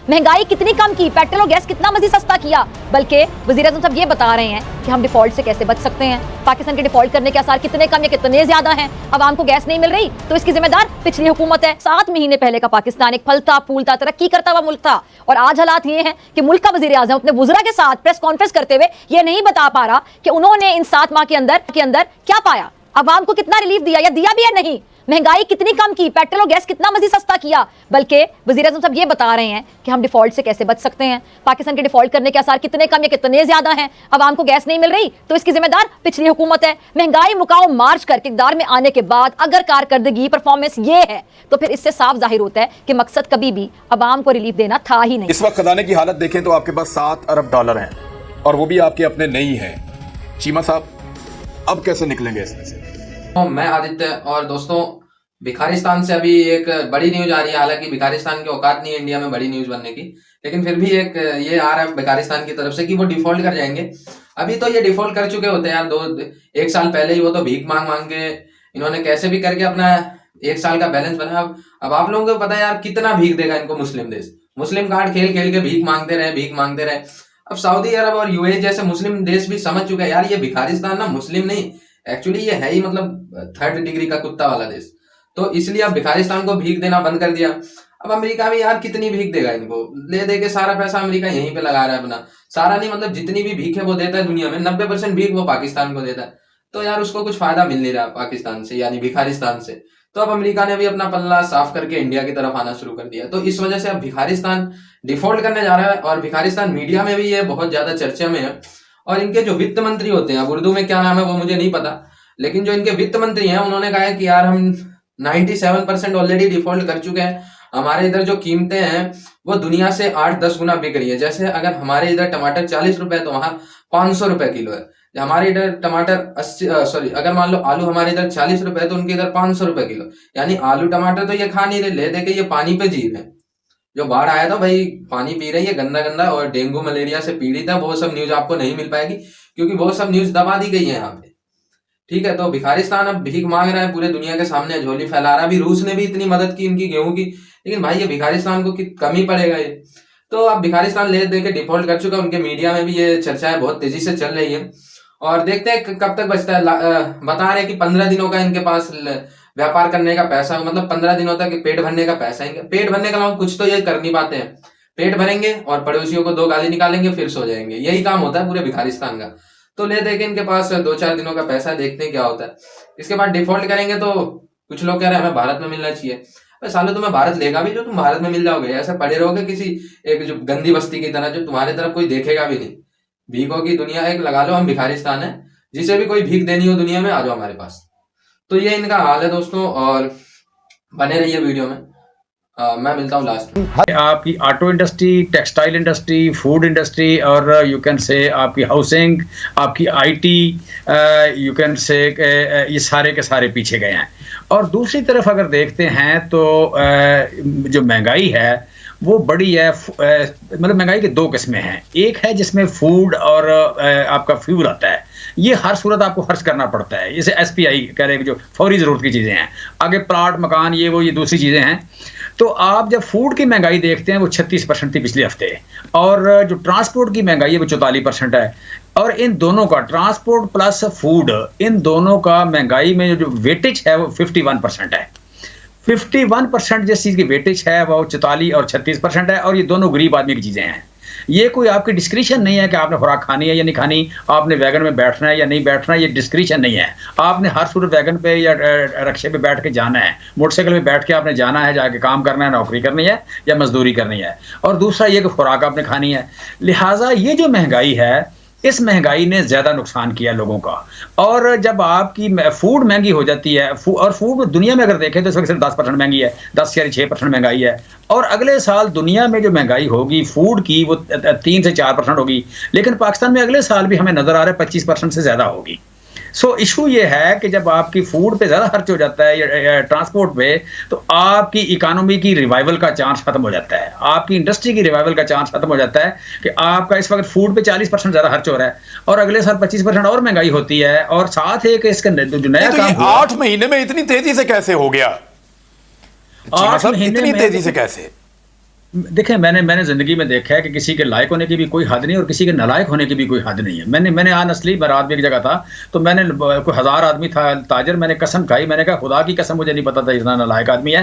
महंगाई कितनी कम की, पेट्रोल और गैस कितना मजीद सस्ता किया, बल्कि वज़ीर-ए-आज़म साहब ये बता रहे हैं कि हम डिफॉल्ट से कैसे बच सकते हैं। पाकिस्तान के डिफॉल्ट करने के आसार कितने कम या कितने ज्यादा हैं। अवाम को गैस नहीं मिल रही तो इसकी जिम्मेदार पिछली हुकूमत है। 7 महीने पहले का पाकिस्तान एक फलता फूलता तरक्की करता हुआ मुल्क था और आज हालात ये हैं कि मुल्क का वज़ीर-ए-आज़म अपने वुज़रा के साथ प्रेस कॉन्फ्रेंस करते हुए ये नहीं बता पा रहा कि उन्होंने इन 7 माह के अंदर क्या पाया, अवाम को कितना रिलीफ दिया या दिया भी है नहीं, महंगाई कितनी कम की, पेट्रोल और गैस कितना मजीद सस्ता किया, बल्कि वज़ीर-ए-आज़म साहब ये बता रहे हैं कि हम डिफॉल्ट से कैसे बच सकते हैं। पाकिस्तान के डिफॉल्ट करने के आसार कितने कम या कितने ज्यादा हैं। अवाम को गैस नहीं मिल रही तो इसकी जिम्मेदार पिछली हुकूमत है। महंगाई मुकाओ मार्च करके इक़्तिदार में आने के बाद अगर कारकर्दगी परफॉर्मेंस ये है तो फिर इससे साफ जाहिर होता है कि मकसद कभी भी अवाम को रिलीफ देना था ही नहीं। इस वक्त खजाने की हालत देखें तो आपके पास 7 अरब डॉलर हैं और वो भी आपके अपने नहीं है। चीमा साहब, अब कैसे निकलेंगे इसमें से? मैं आदित्य और दोस्तों, भिखारिस्तान से अभी एक बड़ी न्यूज आ रही है। हालांकि भिखारिस्तान की औकात नहीं है इंडिया में बड़ी न्यूज बनने की, लेकिन फिर भी एक ये आ रहा है भिखारिस्तान की तरफ से कि वो डिफॉल्ट कर जाएंगे। अभी तो ये डिफॉल्ट कर चुके होते हैं यार, 1 साल पहले ही वो तो भीख मांग मांग के इन्होंने कैसे भी करके अपना 1 साल का बैलेंस बनाया। अब आप लोगों को पता है यार कितना भीख देगा इनको मुस्लिम देश। मुस्लिम कार्ड खेल खेल के भीख मांगते रहे। अब सऊदी अरब और यूएई जैसे मुस्लिम देश भी समझ चुके हैं यार ये भिखारिस्तान ना मुस्लिम नहीं, एक्चुअली ये है ही मतलब 3rd डिग्री का कुत्ता वाला देश। तो इसलिए अब भिखारिस्तान को भीख देना बंद कर दिया। अब अमेरिका भी यार कितनी भीख देगा इनको, ले दे के सारा पैसा अमेरिका यहीं पे लगा रहा है अपना। सारा नहीं मतलब जितनी भी भीख है वो देता है दुनिया में, 90% भीख वो पाकिस्तान को देता है। तो यार उसको कुछ फायदा मिल नहीं रहा पाकिस्तान से यानी भिखारिस्तान से। तो अब अमेरिका ने भी अपना पल्ला साफ करके इंडिया की तरफ आना शुरू कर दिया। तो इस वजह से अब भिखारिस्तान डिफॉल्ट करने जा रहा है और भिखारिस्तान मीडिया में भी ये बहुत ज्यादा चर्चा में है। और इनके जो वित्त मंत्री होते हैं, अब उर्दू में क्या नाम है वो मुझे नहीं पता, लेकिन जो इनके वित्त मंत्री हैं उन्होंने कहा है कि यार हम 97% ऑलरेडी डिफॉल्ट कर चुके हैं। हमारे इधर जो कीमतें हैं वो दुनिया से 8-10 गुना बिक रही है। जैसे अगर हमारे इधर टमाटर 40 रुपए तो वहां 500 रुपए किलो है। हमारे इधर टमाटर अगर मान लो आलू हमारे इधर 40 रुपए तो उनके इधर 500 रुपए किलो। यानी आलू टमाटर तो ये खा नहीं रहे, ले दे के ये पानी पे जी रहे हैं। जो बाढ़ आया था भाई पानी पी रही है गंदा गंदा और डेंगू मलेरिया से पीड़ित है, वो सब न्यूज आपको नहीं मिल पाएगी क्योंकि वो सब न्यूज दबा दी गई है यहाँ पे। ठीक है, तो भिखारिस्तान अब भीख मांग रहा है पूरे दुनिया के सामने, झोली फैला रहा है। अभी रूस ने भी इतनी मदद की इनकी गेहूं की, लेकिन भाई ये भिखारिस्तान को कम ही पड़ेगा ये। तो अब भिखारिस्तान ले दे के डिफॉल्ट कर चुका है। उनके मीडिया में भी ये चर्चाएं बहुत तेजी से चल रही है और देखते हैं कब तक बचता है। बता रहे कि 15 दिनों का इनके पास व्यापार करने का पैसा, मतलब 15 दिनों तक पेट भरने का पैसा। पेट भरने के अलावा कुछ तो ये कर नहीं पाते हैं। पेट भरेंगे और पड़ोसियों को 2 गाली निकालेंगे फिर सो जाएंगे, यही काम होता है पूरे भिखारिस्तान का। तो ले दे के इनके पास 2-4 दिनों का पैसा, देखते हैं क्या होता है। इसके बाद डिफॉल्ट करेंगे तो कुछ लोग कह रहे हैं हमें भारत में मिलना चाहिए। अरे सालों तुम्हें भारत लेगा भी जो, तुम भारत में मिल जाओगे? ऐसे पड़े रहोगे किसी एक जो गंदी बस्ती की तरह, जो तुम्हारे तरफ कोई देखेगा भी नहीं। भीखों की दुनिया एक लगा लो, हम भिखारिस्तान है। जिसे भी कोई भीख देनी हो दुनिया में आ जाओ हमारे पास। तो ये इनका हाल है दोस्तों, और बने रहिए वीडियो में। मैं मिलता हूँ लास्ट में। आपकी auto industry, textile industry, food industry और यू कैन से आपकी हाउसिंग, आपकी आईटी, यू कैन से ये सारे के सारे पीछे गए हैं। और दूसरी तरफ अगर देखते हैं तो जो महंगाई है वो बड़ी है। मतलब महंगाई की 2 किस्में हैं। एक है जिसमें फूड और आपका फ्यूल आता है, ये हर सूरत आपको खर्च करना पड़ता है। जैसे SPI कह रहे हैं जो फौरी ज़रूरत की चीज़ें हैं, आगे प्लाट मकान ये वो ये दूसरी चीज़ें हैं। तो आप जब फूड की महंगाई देखते हैं वो 36% थी पिछले हफ्ते, और जो ट्रांसपोर्ट की महंगाई है वो 44% है। और इन दोनों का, ट्रांसपोर्ट प्लस फूड, इन दोनों का महंगाई में जो वेटेज है वो 51% है। 51% जिस चीज़ की वेटेज है वो 44 और 36% है। और ये दोनों गरीब आदमी की चीज़ें हैं। ये कोई आपकी डिस्क्रिशन नहीं है कि आपने खुराक खानी है या नहीं खानी, आपने वैगन में बैठना है या नहीं बैठना है, ये डिस्क्रिशन नहीं है। आपने हर सूरत वैगन पे या रक्शे पे बैठ के जाना है, मोटरसाइकिल पे बैठ के आपने जाना है, जाके काम करना है, नौकरी करनी है या मजदूरी करनी है। और दूसरा ये कि खुराक आपने खानी है। लिहाजा ये जो महंगाई है, इस महंगाई ने ज़्यादा नुकसान किया लोगों का। और जब आपकी फूड महंगी हो जाती है, और फूड दुनिया में अगर देखें तो इस वक्त सिर्फ 10% महंगी है, 10-6% महंगाई है। और अगले साल दुनिया में जो महंगाई होगी फूड की वो 3 से 4% होगी, लेकिन पाकिस्तान में अगले साल भी हमें नज़र आ रहा है 25% से ज़्यादा होगी। सो इशू ये है कि जब आपकी फूड पे ज़्यादा खर्च हो जाता है या ट्रांसपोर्ट पे, तो आपकी इकानमी की रिवाइवल का चांस खत्म हो जाता है, आपकी इंडस्ट्री की रिवाइवल का चांस खत्म हो जाता है। कि आपका इस वक्त फूड पे 40% ज़्यादा खर्च हो रहा है और अगले साल 25% और महंगाई होती है। और साथ एक इसका जो नया काम 8 महीने में इतनी तेजी से कैसे हो गया? 8 महीने इतनी में तेजी से कैसे? देखें, मैंने जिंदगी में देखा है कि किसी के लायक होने की भी कोई हद नहीं और किसी के नालायक होने की भी कोई हद नहीं है। मैंने ऑनेस्टली, मैं रात में एक जगह था तो मैंने कोई 1000 आदमी था ताजर, मैंने कसम खाई, मैंने कहा खुदा की कसम मुझे नहीं पता था इतना नालायक आदमी है।